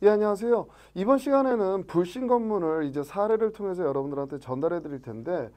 예, 안녕하세요. 이번 시간에는 불신 검문을 이제 사례를 통해서 여러분들한테 전달해 드릴 텐데,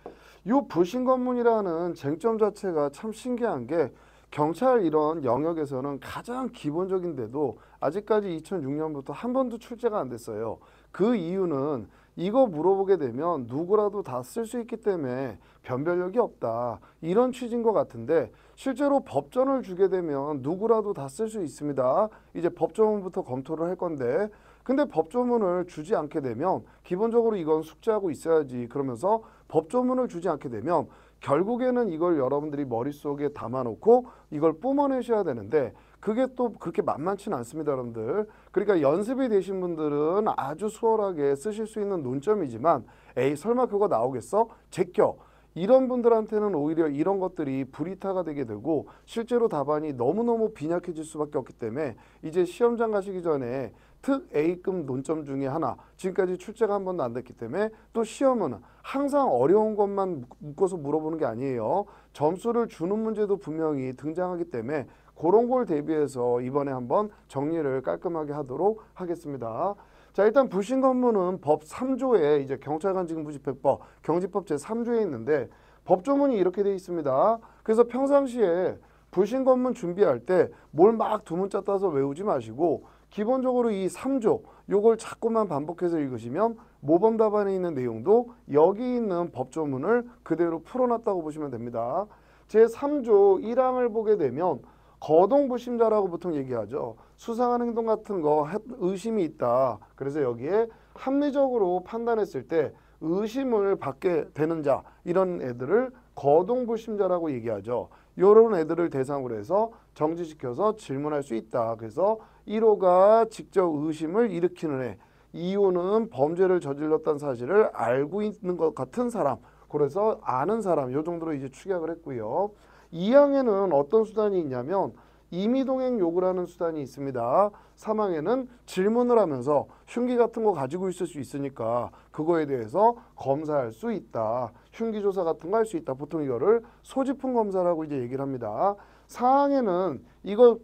이 불신 검문이라는 쟁점 자체가 참 신기한 게 경찰 이런 영역에서는 가장 기본적인데도 아직까지 2006년부터 한 번도 출제가 안 됐어요. 그 이유는 이거 물어보게 되면 누구라도 다 쓸 수 있기 때문에 변별력이 없다. 이런 취지인 것 같은데 실제로 법전을 주게 되면 누구라도 다 쓸 수 있습니다. 이제 법조문부터 검토를 할 건데 근데 법조문을 주지 않게 되면 기본적으로 이건 숙지하고 있어야지 그러면서 법조문을 주지 않게 되면 결국에는 이걸 여러분들이 머릿속에 담아놓고 이걸 뿜어내셔야 되는데 그게 또 그렇게 만만치는 않습니다, 여러분들. 그러니까 연습이 되신 분들은 아주 수월하게 쓰실 수 있는 논점이지만 에이 설마 그거 나오겠어? 제껴. 이런 분들한테는 오히려 이런 것들이 불이타가 되게 되고 실제로 답안이 너무너무 빈약해질 수밖에 없기 때문에 이제 시험장 가시기 전에 특 A급 논점 중에 하나 지금까지 출제가 한 번도 안 됐기 때문에 또 시험은 항상 어려운 것만 묶어서 물어보는 게 아니에요. 점수를 주는 문제도 분명히 등장하기 때문에 그런 걸 대비해서 이번에 한번 정리를 깔끔하게 하도록 하겠습니다. 자, 일단 불신 검문은 법 3조에 이제 경찰관 직무집행법 경직법 제3조에 있는데 법조문이 이렇게 돼 있습니다. 그래서 평상시에 불신 검문 준비할 때 뭘 막 두 문자 따서 외우지 마시고 기본적으로 이 3조 요걸 자꾸만 반복해서 읽으시면 모범 답안에 있는 내용도 여기 있는 법조문을 그대로 풀어놨다고 보시면 됩니다. 제3조 1항을 보게 되면 거동불심자라고 보통 얘기하죠. 수상한 행동 같은 거 의심이 있다. 그래서 여기에 합리적으로 판단했을 때 의심을 받게 되는 자 이런 애들을 거동불심자라고 얘기하죠. 이런 애들을 대상으로 해서 정지시켜서 질문할 수 있다. 그래서 1호가 직접 의심을 일으키는 애, 2호는 범죄를 저질렀다는 사실을 알고 있는 것 같은 사람, 그래서 아는 사람 요 정도로 이제 축약을 했고요. 2항에는 어떤 수단이 있냐면 임의동행 요구라는 수단이 있습니다. 3항에는 질문을 하면서 흉기 같은 거 가지고 있을 수 있으니까 그거에 대해서 검사할 수 있다. 흉기조사 같은 거 할 수 있다. 보통 이거를 소지품 검사라고 이제 얘기를 합니다. 4항에는 이거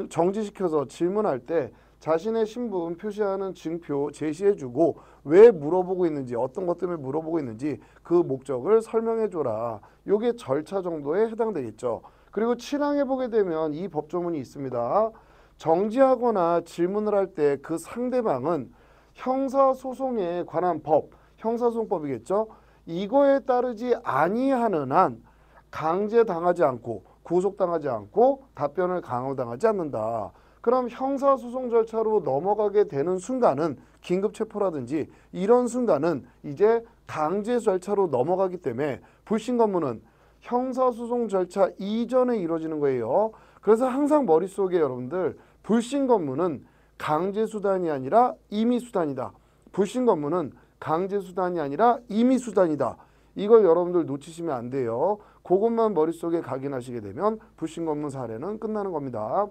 정지시켜서 질문할 때 자신의 신분 표시하는 증표 제시해주고 왜 물어보고 있는지 어떤 것 때문에 물어보고 있는지 그 목적을 설명해줘라. 요게 절차 정도에 해당되겠죠. 그리고 7항에 보게 되면 이 법조문이 있습니다. 정지하거나 질문을 할 때 그 상대방은 형사소송에 관한 법, 형사소송법이겠죠. 이거에 따르지 아니하는 한 강제당하지 않고 구속당하지 않고 답변을 강요당하지 않는다. 그럼 형사소송 절차로 넘어가게 되는 순간은 긴급체포라든지 이런 순간은 이제 강제 절차로 넘어가기 때문에 불신 검문은 형사소송 절차 이전에 이루어지는 거예요. 그래서 항상 머릿속에 여러분들 불신 검문은 강제수단이 아니라 임의수단이다. 불신 검문은 강제수단이 아니라 임의수단이다. 이걸 여러분들 놓치시면 안 돼요. 그것만 머릿속에 각인하시게 되면 불신 검문 사례는 끝나는 겁니다.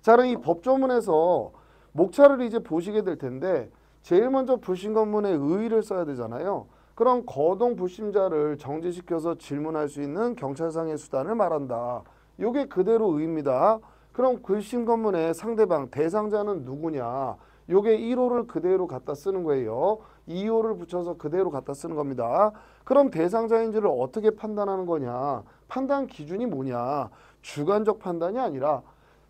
자, 그럼 이 법조문에서 목차를 이제 보시게 될 텐데 제일 먼저 불신 검문에 의의를 써야 되잖아요. 그럼 거동 불심자를 정지시켜서 질문할 수 있는 경찰상의 수단을 말한다. 요게 그대로 의의입니다. 그럼 불신 검문의 상대방 대상자는 누구냐? 요게 1호를 그대로 갖다 쓰는 거예요. 2호를 붙여서 그대로 갖다 쓰는 겁니다. 그럼 대상자인지를 어떻게 판단하는 거냐? 판단 기준이 뭐냐? 주관적 판단이 아니라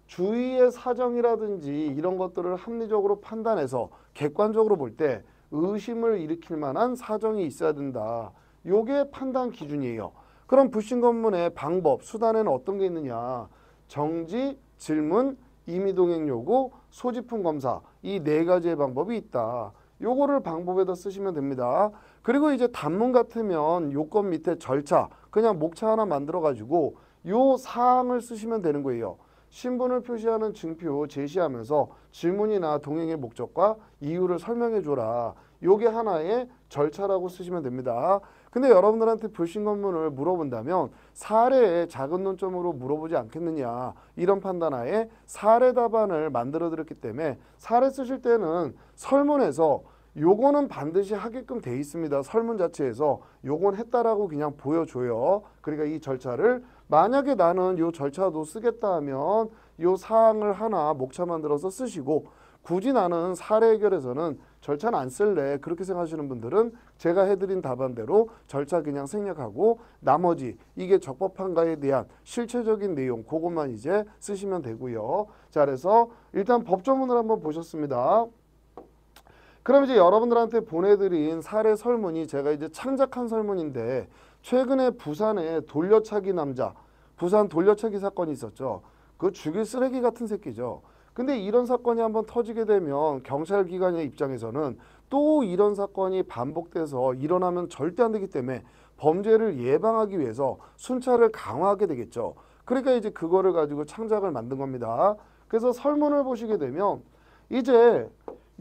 주위의 사정이라든지 이런 것들을 합리적으로 판단해서 객관적으로 볼 때 의심을 일으킬 만한 사정이 있어야 된다. 요게 판단 기준이에요. 그럼 불신 검문의 방법, 수단에는 어떤 게 있느냐? 정지, 질문, 임의동행 요구, 소지품 검사 이 네 가지의 방법이 있다. 요거를 방법에다 쓰시면 됩니다. 그리고 이제 단문 같으면 요건 밑에 절차 그냥 목차 하나 만들어 가지고 요 사항을 쓰시면 되는 거예요. 신분을 표시하는 증표 제시하면서 질문이나 동행의 목적과 이유를 설명해 줘라. 요게 하나의 절차라고 쓰시면 됩니다. 근데 여러분들한테 불신 검문을 물어본다면 사례에 작은 논점으로 물어보지 않겠느냐 이런 판단하에 사례 답안을 만들어 드렸기 때문에 사례 쓰실 때는 설문에서 요거는 반드시 하게끔 돼 있습니다. 설문 자체에서 요건 했다라고 그냥 보여줘요. 그러니까 이 절차를 만약에 나는 요 절차도 쓰겠다 하면 요 사항을 하나 목차 만들어서 쓰시고 굳이 나는 사례 해결에서는 절차는 안 쓸래 그렇게 생각하시는 분들은 제가 해드린 답안대로 절차 그냥 생략하고 나머지 이게 적법한가에 대한 실체적인 내용 그것만 이제 쓰시면 되고요. 자, 그래서 일단 법조문을 한번 보셨습니다. 그럼 이제 여러분들한테 보내드린 사례 설문이 제가 이제 창작한 설문인데 최근에 부산에 돌려차기 남자, 부산 돌려차기 사건이 있었죠. 그 죽일 쓰레기 같은 새끼죠. 근데 이런 사건이 한번 터지게 되면 경찰 기관의 입장에서는 또 이런 사건이 반복돼서 일어나면 절대 안 되기 때문에 범죄를 예방하기 위해서 순찰을 강화하게 되겠죠. 그러니까 이제 그거를 가지고 창작을 만든 겁니다. 그래서 설문을 보시게 되면 이제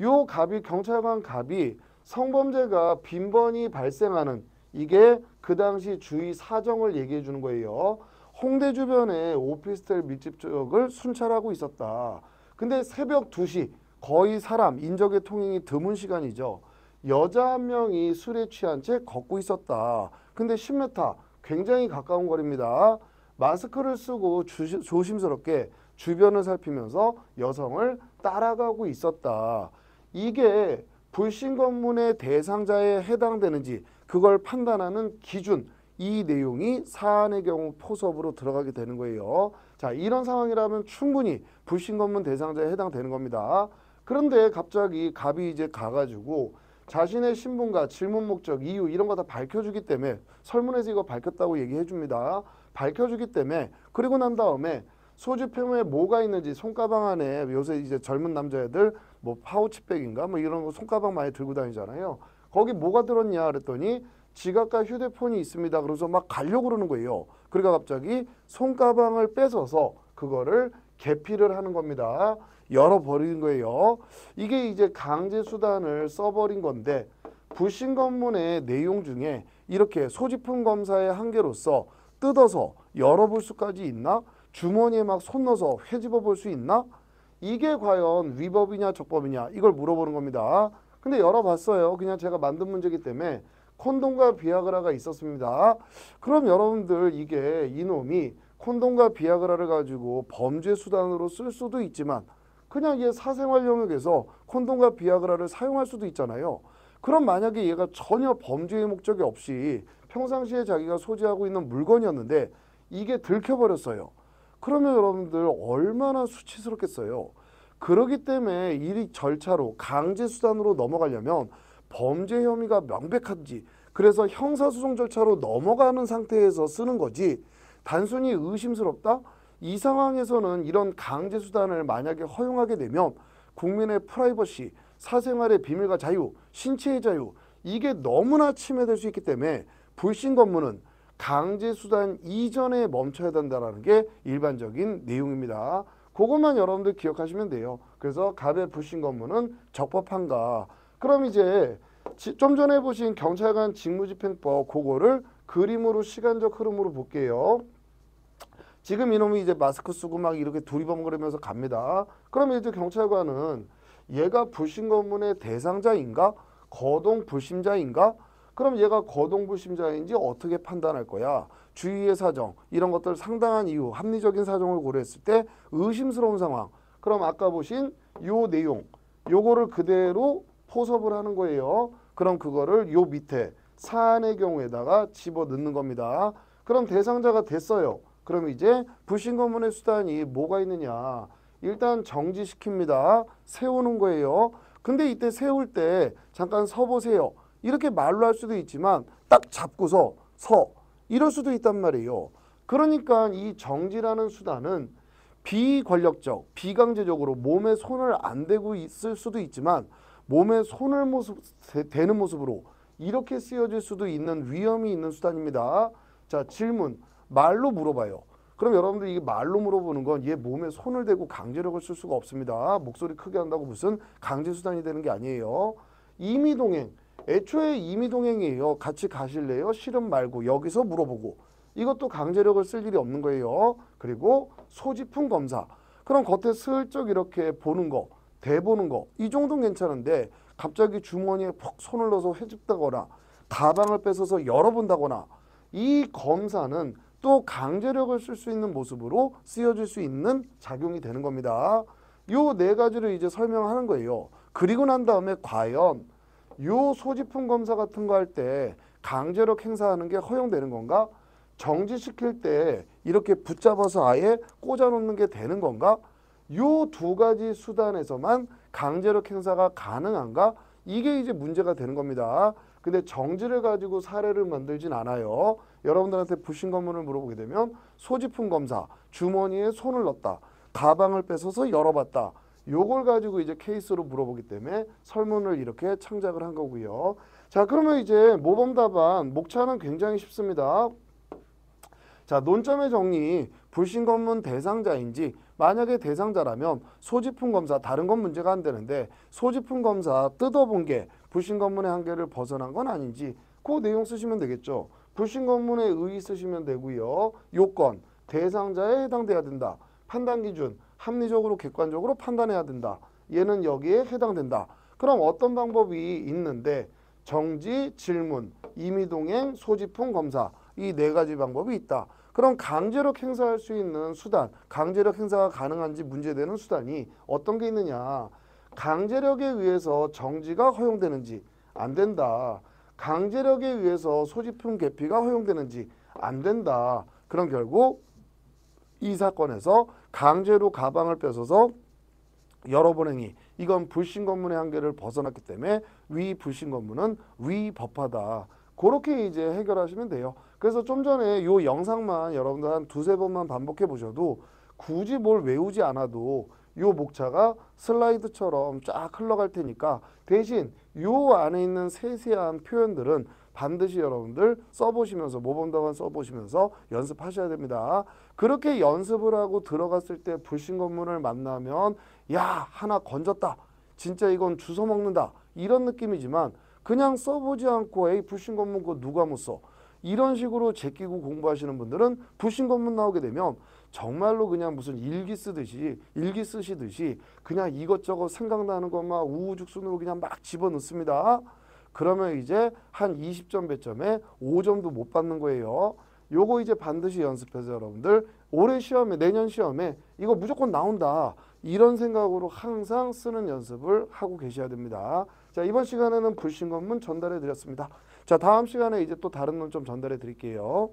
요 갑이 경찰관 갑이 성범죄가 빈번히 발생하는 이게 그 당시 주위 사정을 얘기해 주는 거예요. 홍대 주변에 오피스텔 밀집 지역을 순찰하고 있었다. 근데 새벽 2시 거의 사람 인적의 통행이 드문 시간이죠. 여자 한 명이 술에 취한 채 걷고 있었다. 근데 10m 굉장히 가까운 거리입니다. 마스크를 쓰고 조심스럽게 주변을 살피면서 여성을 따라가고 있었다. 이게 불신 검문의 대상자에 해당되는지 그걸 판단하는 기준, 이 내용이 사안의 경우 포섭으로 들어가게 되는 거예요. 자, 이런 상황이라면 충분히 불신 검문 대상자에 해당되는 겁니다. 그런데 갑자기 갑이 이제 가가지고 자신의 신분과 질문 목적, 이유 이런 거 다 밝혀주기 때문에 설문에서 이거 밝혔다고 얘기해 줍니다. 밝혀주기 때문에 그리고 난 다음에 소지품에 뭐가 있는지 손가방 안에 요새 이제 젊은 남자애들 뭐 파우치백인가 뭐 이런 거 손가방 많이 들고 다니잖아요. 거기 뭐가 들었냐 그랬더니 지갑과 휴대폰이 있습니다. 그래서 막 가려고 그러는 거예요. 그러니까 갑자기 손가방을 뺏어서 그거를 개피를 하는 겁니다. 열어버리는 거예요. 이게 이제 강제수단을 써버린 건데 불신 검문의 내용 중에 이렇게 소지품 검사의 한계로서 뜯어서 열어볼 수까지 있나? 주머니에 막 손 넣어서 회집어 볼 수 있나? 이게 과연 위법이냐 적법이냐 이걸 물어보는 겁니다. 근데 열어봤어요. 그냥 제가 만든 문제이기 때문에 콘돔과 비아그라가 있었습니다. 그럼 여러분들 이게 이놈이 콘돔과 비아그라를 가지고 범죄 수단으로 쓸 수도 있지만 그냥 얘 사생활 영역에서 콘돔과 비아그라를 사용할 수도 있잖아요. 그럼 만약에 얘가 전혀 범죄의 목적이 없이 평상시에 자기가 소지하고 있는 물건이었는데 이게 들켜버렸어요. 그러면 여러분들 얼마나 수치스럽겠어요. 그러기 때문에 이 절차로 강제수단으로 넘어가려면 범죄 혐의가 명백한지 그래서 형사소송 절차로 넘어가는 상태에서 쓰는 거지 단순히 의심스럽다? 이 상황에서는 이런 강제수단을 만약에 허용하게 되면 국민의 프라이버시, 사생활의 비밀과 자유, 신체의 자유 이게 너무나 침해될 수 있기 때문에 불신 검문은 강제수단 이전에 멈춰야 된다는 게 일반적인 내용입니다. 그것만 여러분들 기억하시면 돼요. 그래서 갑의 불신 검문은 적법한가? 그럼 이제 좀 전에 보신 경찰관 직무집행법 그거를 그림으로 시간적 흐름으로 볼게요. 지금 이놈이 이제 마스크 쓰고 막 이렇게 두리번거리면서 갑니다. 그러면 이제 경찰관은 얘가 불신 검문의 대상자인가? 거동 불심자인가? 그럼 얘가 거동 불심자인지 어떻게 판단할 거야? 주위의 사정 이런 것들 상당한 이유 합리적인 사정을 고려했을 때 의심스러운 상황 그럼 아까 보신 요 내용 요거를 그대로 포섭을 하는 거예요. 그럼 그거를 요 밑에 사안의 경우에다가 집어넣는 겁니다. 그럼 대상자가 됐어요. 그럼 이제 불신 검문의 수단이 뭐가 있느냐 일단 정지시킵니다. 세우는 거예요. 근데 이때 세울 때 잠깐 서보세요. 이렇게 말로 할 수도 있지만 딱 잡고서 서 이럴 수도 있단 말이에요. 그러니까 이 정지라는 수단은 비권력적, 비강제적으로 몸에 손을 안 대고 있을 수도 있지만 몸에 손을 대는 모습으로 이렇게 쓰여질 수도 있는 위험이 있는 수단입니다. 자, 질문. 말로 물어봐요. 그럼 여러분들 이게 말로 물어보는 건 얘 몸에 손을 대고 강제력을 쓸 수가 없습니다. 목소리 크게 한다고 무슨 강제수단이 되는 게 아니에요. 임의동행. 애초에 임의동행이에요. 같이 가실래요? 싫음 말고 여기서 물어보고 이것도 강제력을 쓸 일이 없는 거예요. 그리고 소지품 검사. 그럼 겉에 슬쩍 이렇게 보는 거, 대보는 거 이 정도는 괜찮은데 갑자기 주머니에 푹 손을 넣어서 회집다거나 가방을 뺏어서 열어본다거나 이 검사는 또 강제력을 쓸 수 있는 모습으로 쓰여질 수 있는 작용이 되는 겁니다. 요 네 가지를 이제 설명하는 거예요. 그리고 난 다음에 과연 요 소지품 검사 같은 거 할 때 강제력 행사하는 게 허용되는 건가? 정지시킬 때 이렇게 붙잡아서 아예 꽂아 놓는 게 되는 건가? 요 두 가지 수단에서만 강제력 행사가 가능한가? 이게 이제 문제가 되는 겁니다. 근데 정지를 가지고 사례를 만들진 않아요. 여러분들한테 불신 검문을 물어보게 되면 소지품 검사, 주머니에 손을 넣었다, 가방을 뺏어서 열어봤다. 요걸 가지고 이제 케이스로 물어보기 때문에 설문을 이렇게 창작을 한 거고요. 자, 그러면 이제 모범 답안 목차는 굉장히 쉽습니다. 자, 논점의 정리, 불신 검문 대상자인지, 만약에 대상자라면 소지품 검사, 다른 건 문제가 안 되는데 소지품 검사 뜯어본 게 불신 검문의 한계를 벗어난 건 아닌지 그 내용 쓰시면 되겠죠. 불신 검문의 의의 쓰시면 되고요. 요건, 대상자에 해당돼야 된다. 판단 기준, 합리적으로 객관적으로 판단해야 된다. 얘는 여기에 해당된다. 그럼 어떤 방법이 있는데 정지, 질문, 임의동행, 소지품 검사 이 네 가지 방법이 있다. 그럼 강제력 행사할 수 있는 수단, 강제력 행사가 가능한지 문제되는 수단이 어떤 게 있느냐. 강제력에 의해서 정지가 허용되는지 안 된다. 강제력에 의해서 소지품 개피가 허용되는지 안 된다. 그럼 결국 이 사건에서 강제로 가방을 뺏어서 열어본 행위, 이건 불신 검문의 한계를 벗어났기 때문에 위 불신 검문은 위법하다. 그렇게 이제 해결하시면 돼요. 그래서 좀 전에 요 영상만 여러분들 한 두세 번만 반복해 보셔도 굳이 뭘 외우지 않아도 요 목차가 슬라이드처럼 쫙 흘러갈 테니까 대신 요 안에 있는 세세한 표현들은 반드시 여러분들 써보시면서 모범답안 써보시면서 연습하셔야 됩니다. 그렇게 연습을 하고 들어갔을 때 불신 검문을 만나면 야, 하나 건졌다. 진짜 이건 주워 먹는다. 이런 느낌이지만 그냥 써보지 않고 에이 불신 검문 그거 누가 못 써. 이런 식으로 제끼고 공부하시는 분들은 불신 검문 나오게 되면 정말로 그냥 무슨 일기 쓰시듯이 그냥 이것저것 생각나는 것만 우후죽순으로 그냥 막 집어넣습니다. 그러면 이제 한 20점 배점에 5점도 못 받는 거예요. 요거 이제 반드시 연습해서 여러분들 올해 시험에, 내년 시험에 이거 무조건 나온다. 이런 생각으로 항상 쓰는 연습을 하고 계셔야 됩니다. 자, 이번 시간에는 불신 검문 전달해 드렸습니다. 자, 다음 시간에 이제 또 다른 논점 전달해 드릴게요.